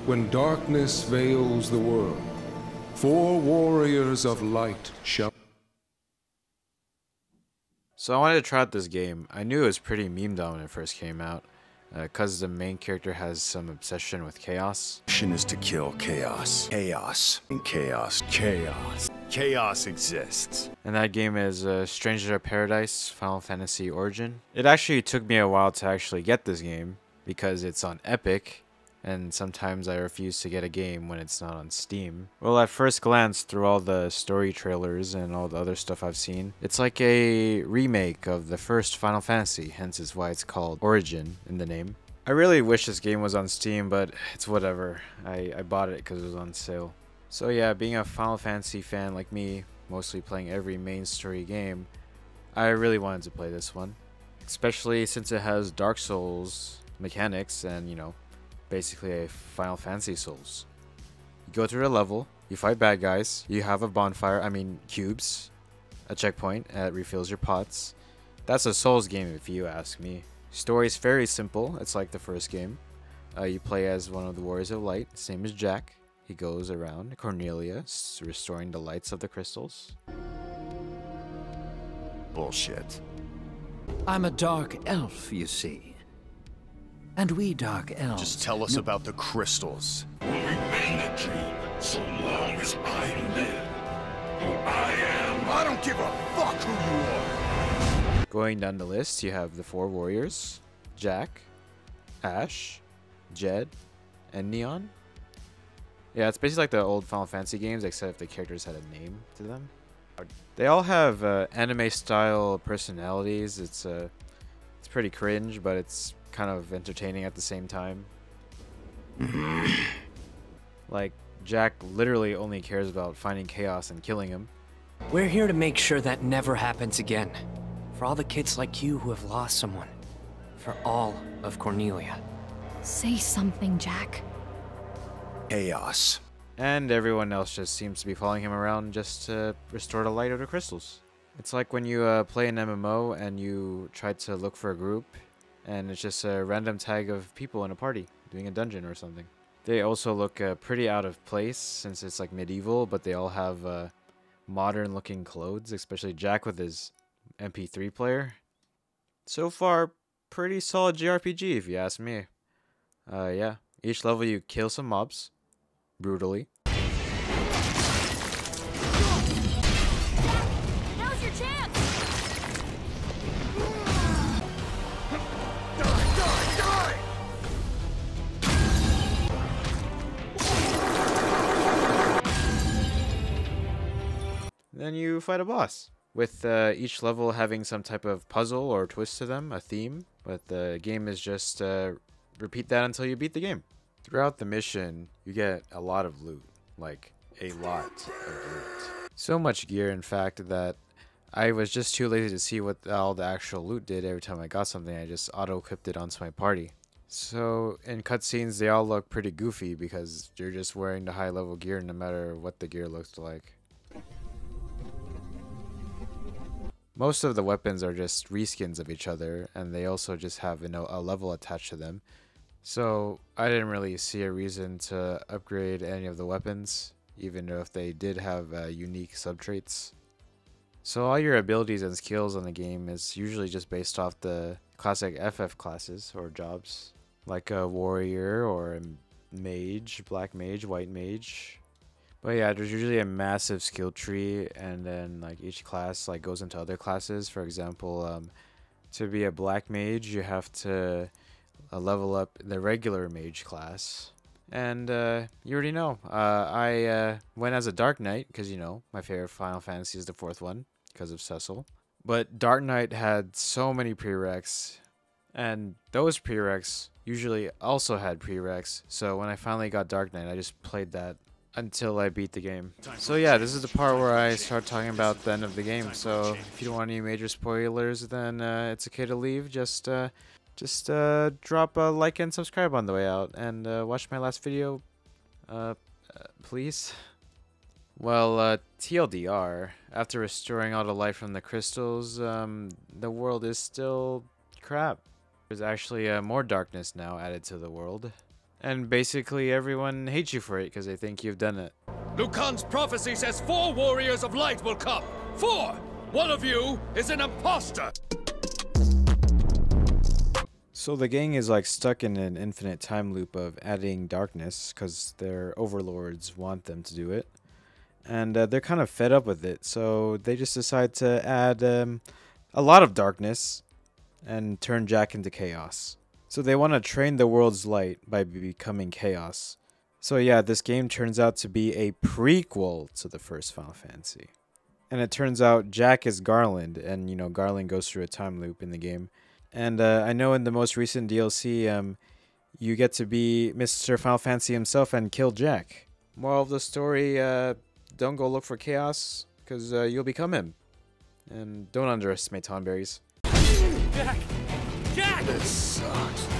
When darkness veils the world, 4 warriors of light shall... So I wanted to try out this game. I knew it was pretty memed on when it first came out, because the main character has some obsession with chaos. Mission is to kill chaos. Chaos. And chaos. Chaos. Chaos exists. And that game is Stranger of Paradise Final Fantasy Origin. It actually took me a while to actually get this game, because it's on Epic, and sometimes I refuse to get a game when it's not on Steam. Well, at first glance, through all the story trailers and all the other stuff I've seen, it's like a remake of the first Final Fantasy, hence is why it's called Origin in the name. I really wish this game was on Steam, but it's whatever. I bought it because it was on sale. So yeah, being a Final Fantasy fan like me, mostly playing every main story game, I really wanted to play this one. Especially since it has Dark Souls mechanics and, you know, basically a Final Fantasy Souls. You go through a level, you fight bad guys, you have a bonfire, cubes, a checkpoint that refills your pots. That's a Souls game if you ask me. Story's very simple, it's like the first game. You play as one of the Warriors of Light, his name is Jack. He goes around Cornelia, restoring the lights of the crystals. Bullshit. I'm a dark elf, you see. And we dark elves... Just tell us about the crystals. Will remain a dream so long as I live. Who I am. I don't give a fuck who you are. Going down the list, you have the 4 warriors, Jack, Ash, Jed, and Neon. Yeah, it's basically like the old Final Fantasy games, except if the characters had a name to them. They all have anime-style personalities. It's pretty cringe, but it's kind of entertaining at the same time. Like, Jack literally only cares about finding chaos and killing him. We're here to make sure that never happens again. For all the kids like you who have lost someone. For all of Cornelia. Say something, Jack. Chaos. And everyone else just seems to be following him around just to restore the light of the crystals. It's like when you play an MMO and you try to look for a group, and it's just a random tag of people in a party doing a dungeon or something. They also look pretty out of place since it's like medieval, but they all have modern looking clothes, especially Jack with his MP3 player. So far, pretty solid JRPG if you ask me. Yeah, each level you kill some mobs, brutally. Now's your chance! Then you fight a boss, with each level having some type of puzzle or twist to them, a theme, but the game is just repeat that until you beat the game. Throughout the mission, you get a lot of loot, like a lot of loot. So much gear, in fact, that I was just too lazy to see what all the actual loot did. Every time I got something, I just auto-equipped it onto my party. So in cutscenes, they all look pretty goofy because you're just wearing the high-level gear no matter what the gear looks like. Most of the weapons are just reskins of each other, and they also just have, you know, a level attached to them. So I didn't really see a reason to upgrade any of the weapons, even if they did have unique subtraits. So all your abilities and skills on the game is usually just based off the classic FF classes or jobs, like a warrior or a mage, black mage, white mage. But yeah, there's usually a massive skill tree, and then like each class like goes into other classes. For example, to be a black mage, you have to level up the regular mage class. And you already know, I went as a Dark Knight because, you know, my favorite Final Fantasy is the 4th one because of Cecil. But Dark Knight had so many prereqs, and those prereqs usually also had prereqs. So when I finally got Dark Knight, I just played that until I beat the game. So yeah, this is the part where I start talking about the end of the game. So if you don't want any major spoilers, then it's okay to leave. Just drop a like and subscribe on the way out, and watch my last video, please. Well, TLDR, after restoring all the light from the crystals, the world is still crap. There's actually more darkness now added to the world. And basically everyone hates you for it because they think you've done it. Liu Kang's prophecy says 4 warriors of light will come. 4! One of you is an imposter! So the gang is like stuck in an infinite time loop of adding darkness because their overlords want them to do it. And they're kind of fed up with it, so they just decide to add a lot of darkness and turn Jack into chaos. So they want to train the world's light by becoming chaos. So yeah, this game turns out to be a prequel to the first Final Fantasy. And it turns out Jack is Garland, and you know, Garland goes through a time loop in the game. And I know in the most recent DLC, you get to be Mr. Final Fantasy himself and kill Jack. Moral of the story, don't go look for chaos, because you'll become him. And don't underestimate Tonberries. Jack! Jack! This sucks.